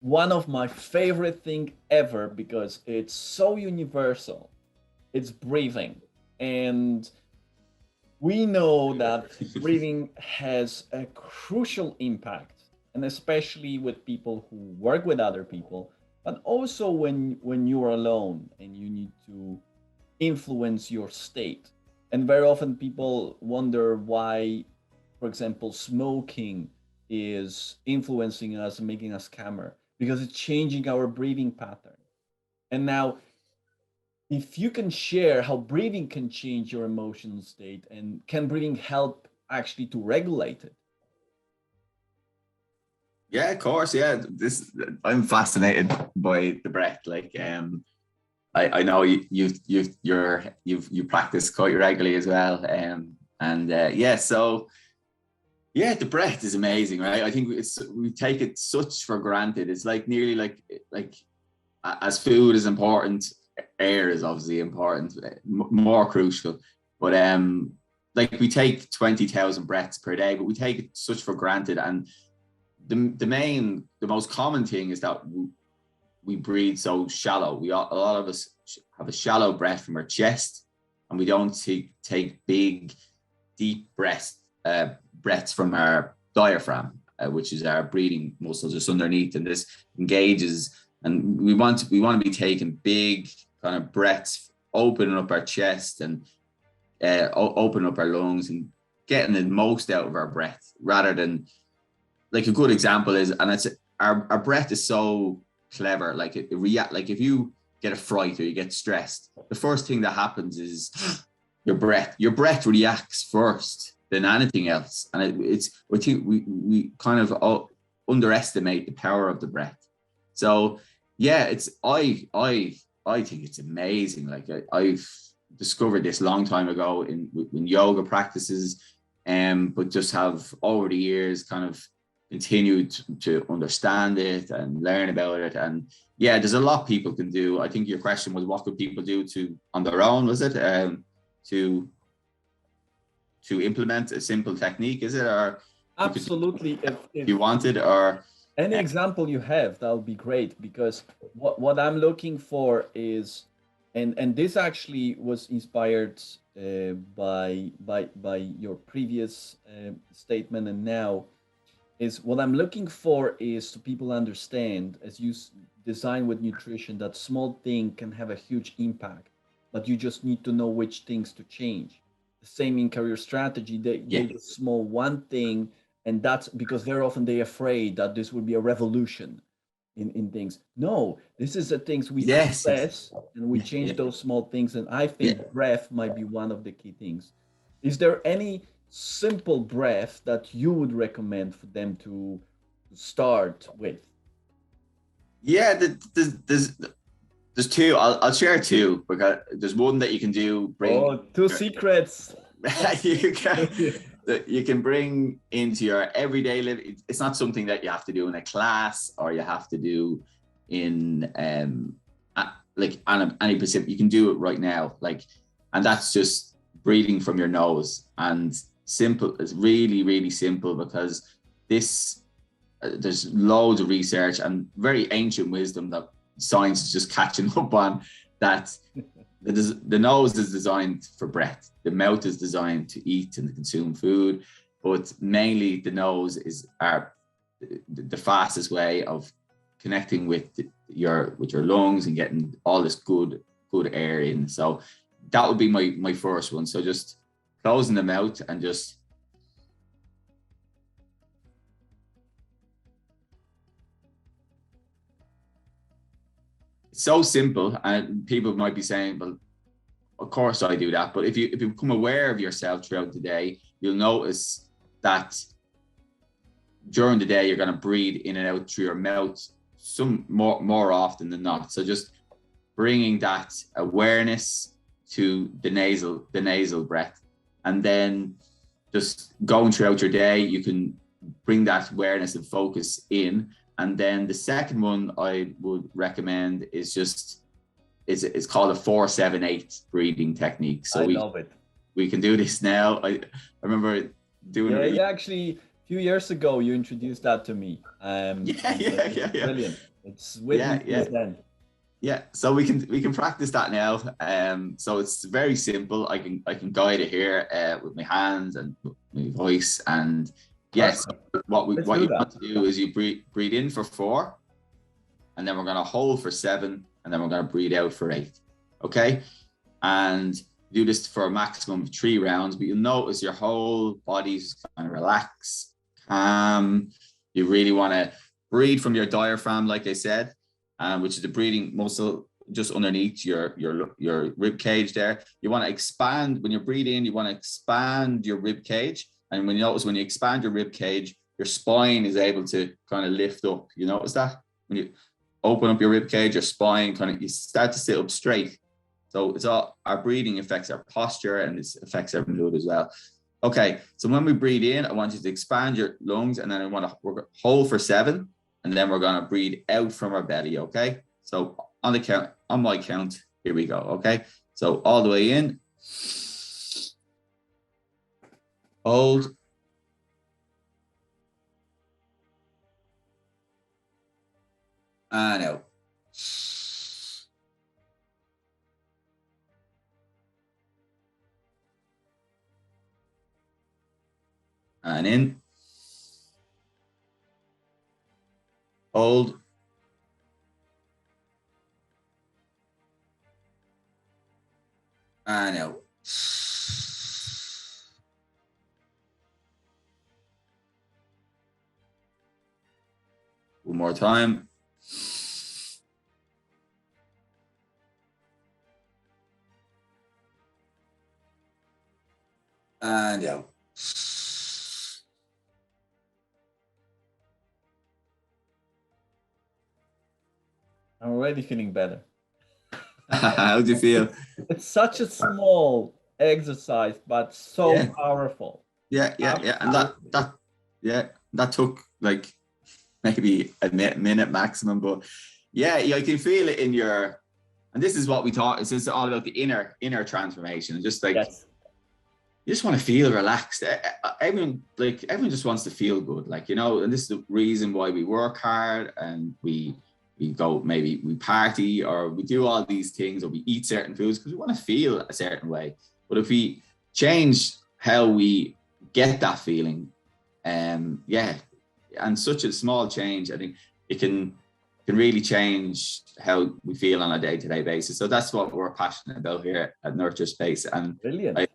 one of my favorite thing ever because it's so universal. It's breathing. And we know that breathing has a crucial impact, and especially with people who work with other people, but also when you're alone and you need to influence your state. And very often people wonder why, for example, smoking is influencing us and making us calmer because it's changing our breathing pattern. And now, if you can share how breathing can change your emotional state and can breathing help actually to regulate it? Yeah, of course. Yeah, this I'm fascinated by the breath. I know you practice quite regularly as well. And yeah, so yeah, the breath is amazing, right? I think we take it such for granted. It's like nearly like as food is important, air is obviously important, more crucial. But like we take 20,000 breaths per day, but we take it such for granted. And the most common thing is that we breathe so shallow. A lot of us have a shallow breath from our chest, and we don't take big, deep breaths from our diaphragm, which is our breathing muscle just underneath, and this engages. And we want to be taking big kind of breaths, opening up our chest and opening up our lungs and getting the most out of our breath, rather than, like, a good example is, and it's our breath is so clever. Like it react, like if you get a fright or you get stressed, the first thing that happens is your breath reacts first than anything else. And I think we kind of underestimate the power of the breath. So yeah, I think it's amazing. Like I've discovered this long time ago in yoga practices, but just have over the years kind of continued to understand it and learn about it. And yeah, there's a lot people can do. I think your question was, what could people do on their own, was it? To implement a simple technique, is it? Or Absolutely. if you wanted, or any example you have, that would be great, because what I'm looking for is, and this actually was inspired by your previous statement, and now is what I'm looking for is to people understand, as you design with nutrition, that small thing can have a huge impact, but you just need to know which things to change. The same in career strategy, they yeah, just small one thing, and that's because very often they're afraid that this will be a revolution in things. No, this is the things we yes, address and we yeah, change those small things, and I yeah. think breath might be one of the key things. Is there any simple breath that you would recommend for them to start with? Yeah, there's two. I'll share two, because there's one that you can do. Oh, two secrets. You can you can bring into your everyday life. It's not something that you have to do in a class, or you have to do in like any specific. You can do it right now, like, and that's just breathing from your nose. And simple. It's really, really simple, because this there's loads of research and very ancient wisdom that science is just catching up on, that the nose is designed for breath, the mouth is designed to eat and consume food, but mainly the nose is the fastest way of connecting with your lungs and getting all this good air in. So that would be my first one. So just closing the mouth and just so simple. And people might be saying, well, of course I do that. But if you become aware of yourself throughout the day, you'll notice that during the day you're going to breathe in and out through your mouth some more often than not. So just bringing that awareness to the nasal breath, and then just going throughout your day, you can bring that awareness and focus in. And then the second one I would recommend is just, it's called a 4-7-8 breathing technique. So I love it. we can do this now. I remember doing Yeah, it. yeah, actually, a few years ago, you introduced that to me. Yeah, And yeah, it's yeah, yeah. brilliant. It's with me yeah. since then. Yeah, so we can practice that now. So it's very simple. I can guide it here with my hands and my voice. And yes, Perfect. Let's what do you want that. to do is you breathe in for 4, and then we're gonna hold for 7, and then we're gonna breathe out for 8. Okay, and do this for a maximum of 3 rounds. But you'll notice your whole body's kind of relax, calm. You really want to breathe from your diaphragm, like I said, which is the breathing muscle just underneath your rib cage there. You want to expand when you're breathing. You want to expand your rib cage, and when you expand your rib cage, your spine is able to kind of lift up. You notice that when you open up your rib cage, your spine you start to sit up straight. So it's all our breathing affects our posture, and it affects our mood as well. Okay, so when we breathe in, I want you to expand your lungs, and then we're going to hold for 7, and then we're going to breathe out from our belly. Okay, so on my count, here we go. Okay, so all the way in, hold, and out. And in, hold, and out. One more time. And out. I'm already feeling better. How do you feel? It's such a small exercise, but so powerful. Yeah. And that took like maybe a minute maximum, but yeah, you can feel it in your. And this is what we talk. It's all about the inner transformation, and just like Yes. you just want to feel relaxed. Everyone just wants to feel good, and this is the reason why we work hard and we go, maybe we party or we do all these things, or we eat certain foods because we want to feel a certain way. But if we change how we get that feeling, and such a small change, I think it can really change how we feel on a day-to-day basis. So that's what we're passionate about here at Nurture Space. And Brilliant.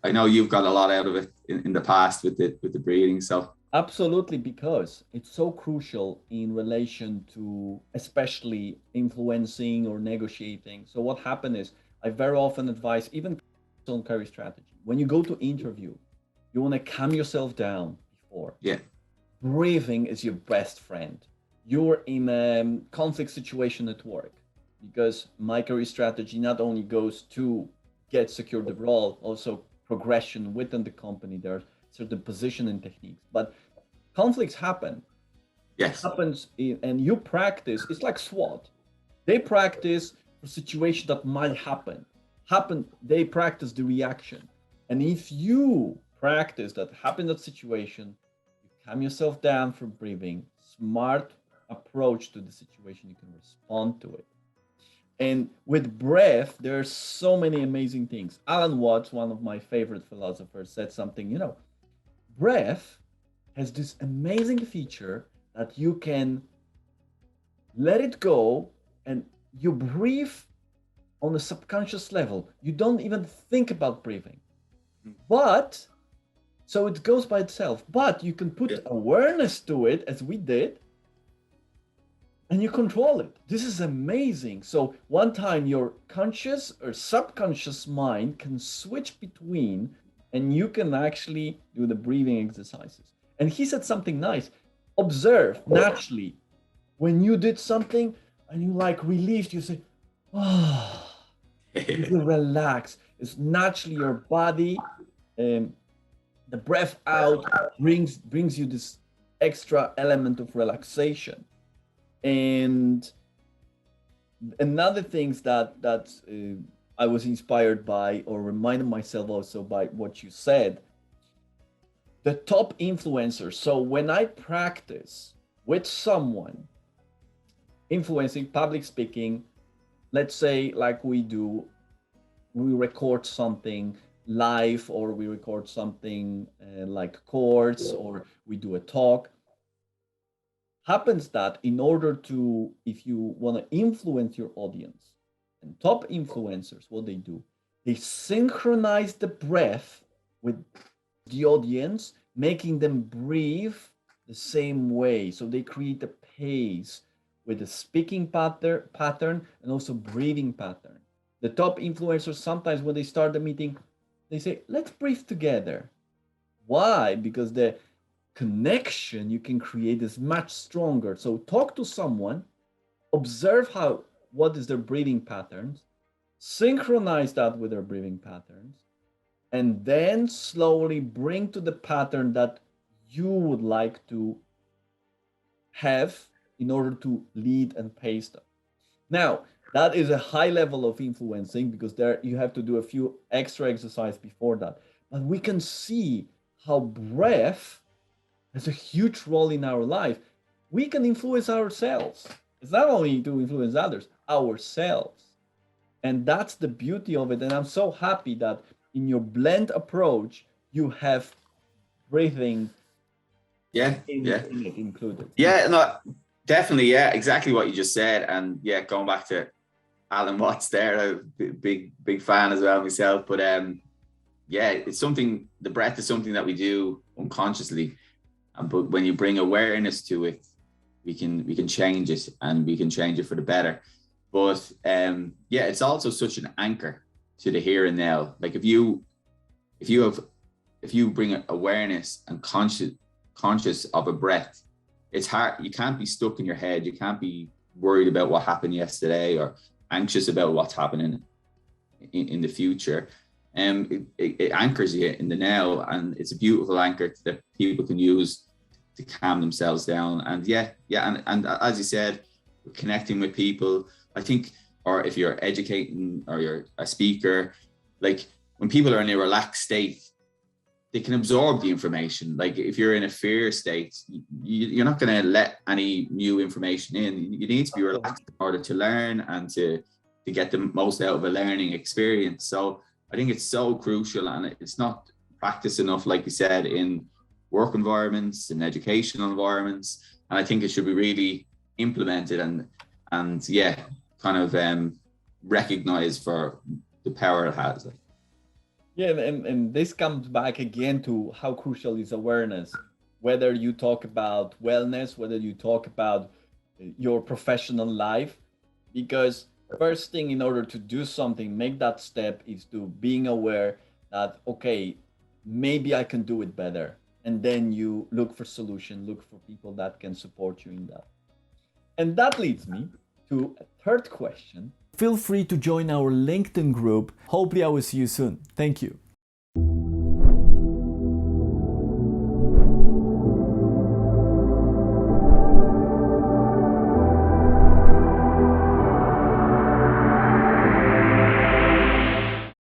I know you've got a lot out of it in the past with the breathing. So Absolutely, because it's so crucial in relation to especially influencing or negotiating. So what happened is I very often advise even on career strategy. When you go to interview, you want to calm yourself down before. yeah. Breathing is your best friend. You're in a conflict situation at work, because my career strategy not only goes to get secure the role, also progression within the company. There are certain position and techniques, but conflicts happen. Yes. Happens and you practice. It's like SWAT. They practice for situation that might happen. They practice the reaction. And if you practice that happen that situation, you calm yourself down from breathing, smart approach to the situation, you can respond to it. And with breath, there's so many amazing things. Alan Watts, one of my favorite philosophers, said something, breath has this amazing feature that you can let it go and you breathe on a subconscious level. You don't even think about breathing. But so it goes by itself. But you can put awareness to it, as we did, and you control it. This is amazing. So one time your conscious or subconscious mind can switch between, and you can actually do the breathing exercises. And he said something nice. Observe naturally when you did something and you like relieved, you say, oh, you relax. It's naturally your body. The breath out brings you this extra element of relaxation. And another things that I was inspired by, or reminded myself also by what you said, the top influencers. So when I practice with someone, influencing, public speaking, let's say like we do, we record something live, or we record something like course, or we do a talk. Happens that in order to, if you want to influence your audience, and top influencers, what they do, they synchronize the breath with the audience, making them breathe the same way. So they create a pace with the speaking pattern and also breathing pattern. The top influencers, sometimes when they start the meeting, they say, let's breathe together. Why? Because the connection you can create is much stronger. So talk to someone, observe what is their breathing patterns, synchronize that with their breathing patterns, and then slowly bring to the pattern that you would like to have in order to lead and pace them. Now, that is a high level of influencing, because there you have to do a few extra exercise before that. But we can see how breath has a huge role in our life. We can influence ourselves. It's not only to influence others, ourselves. And that's the beauty of it. And I'm so happy that in your blend approach, you have breathing Yeah, in it included. Yeah, no, definitely. Yeah, exactly what you just said. And yeah, going back to Alan Watts there, I'm a big fan as well myself. But yeah, it's something, the breath is something that we do unconsciously. But when you bring awareness to it, we can change it, and we can change it for the better. But yeah, it's also such an anchor to the here and now. Like if you bring awareness and conscious of a breath, it's hard. You can't be stuck in your head. You can't be worried about what happened yesterday or anxious about what's happening in the future. It anchors you in the now, and it's a beautiful anchor that people can use to calm themselves down. And and as you said, connecting with people, I think, or if you're educating or you're a speaker, like when people are in a relaxed state, they can absorb the information. Like if you're in a fear state, you're not going to let any new information in. You need to be relaxed in order to learn and to get the most out of a learning experience. So I think it's so crucial, and it's not practiced enough, like you said, in work environments, in educational environments. And I think it should be really implemented and kind of recognized for the power it has. Yeah, and this comes back again to how crucial is awareness. Whether you talk about wellness, whether you talk about your professional life, because first thing, in order to do something, make that step, is to being aware that, okay, maybe I can do it better. And then you look for solution, look for people that can support you in that. And that leads me to a third question. Feel free to join our LinkedIn group. Hopefully I will see you soon. Thank you.